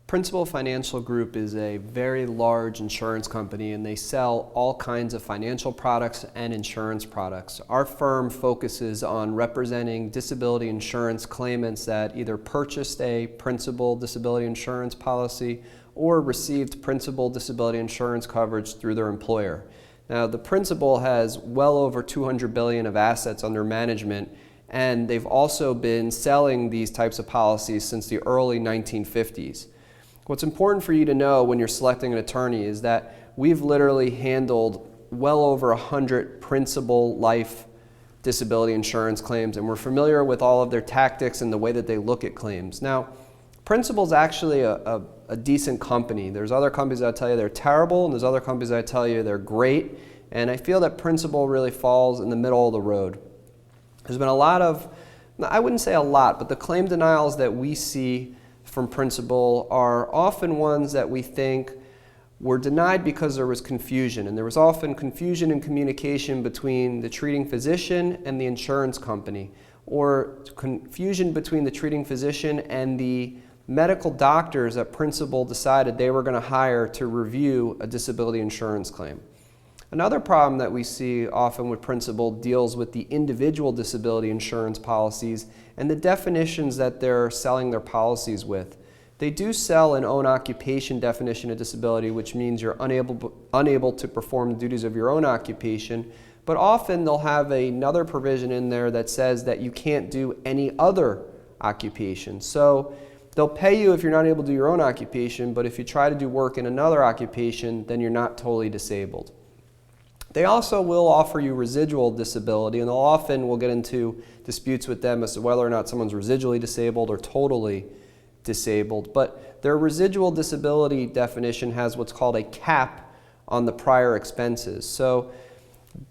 Principal Financial Group is a very large insurance company, and they sell all kinds of financial products and insurance products. Our firm focuses on representing disability insurance claimants that either purchased a principal disability insurance policy or received principal disability insurance coverage through their employer. Now, the principal has well over $200 billion of assets under management, and they've also been selling these types of policies since the early 1950s. What's important for you to know when you're selecting an attorney is that we've literally handled well over 100 principal life disability insurance claims, and we're familiar with all of their tactics and the way that they look at claims. Now, Principal is actually a decent company. There's other companies that tell you they're terrible, and there's other companies that tell you they're great, and I feel that Principal really falls in the middle of the road. There's been a lot of, I wouldn't say a lot, but the claim denials that we see from Principal are often ones that we think were denied because there was confusion, and there was often confusion in communication between the treating physician and the insurance company, or confusion between the treating physician and the medical doctors that Principal decided they were going to hire to review a disability insurance claim. Another problem that we see often with Principal deals with the individual disability insurance policies and the definitions that they're selling their policies with. They do sell an own occupation definition of disability, which means you're unable to perform the duties of your own occupation, but often they'll have another provision in there that says that you can't do any other occupation. So they'll pay you if you're not able to do your own occupation, but if you try to do work in another occupation, then you're not totally disabled. They also will offer you residual disability, and they'll often will get into disputes with them as to whether or not someone's residually disabled or totally disabled. But their residual disability definition has what's called a cap on the prior expenses. So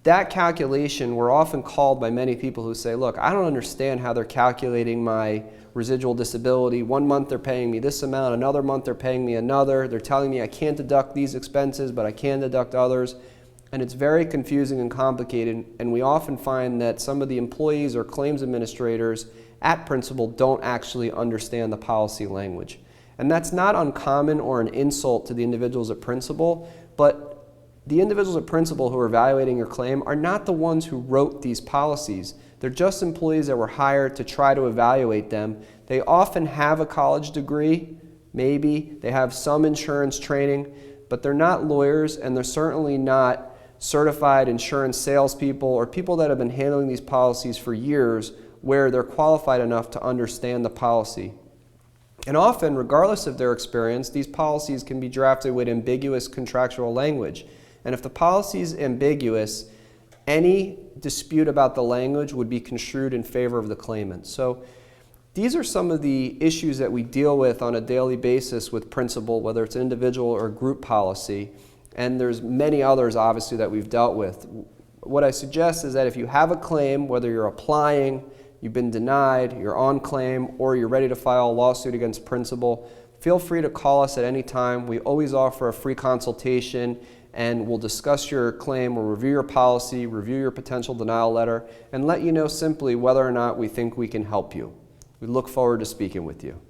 that calculation, we're often called by many people who say, look, I don't understand how they're calculating my residual disability. One month they're paying me this amount, another month they're paying me another. They're telling me I can't deduct these expenses, but I can deduct others. And it's very confusing and complicated, and we often find that some of the employees or claims administrators at Principal don't actually understand the policy language. And that's not uncommon or an insult to the individuals at Principal, but the individuals at Principal who are evaluating your claim are not the ones who wrote these policies. They're just employees that were hired to try to evaluate them. They often have a college degree, maybe. They have some insurance training, but they're not lawyers, and they're certainly not certified insurance salespeople or people that have been handling these policies for years where they're qualified enough to understand the policy. And often, regardless of their experience, these policies can be drafted with ambiguous contractual language. And if the policy is ambiguous, any dispute about the language would be construed in favor of the claimant. So these are some of the issues that we deal with on a daily basis with Principal, whether it's individual or group policy. And there's many others, obviously, that we've dealt with. What I suggest is that if you have a claim, whether you're applying, you've been denied, you're on claim, or you're ready to file a lawsuit against Principal, feel free to call us at any time. We always offer a free consultation, and we'll discuss your claim, we'll review your policy, review your potential denial letter, and let you know simply whether or not we think we can help you. We look forward to speaking with you.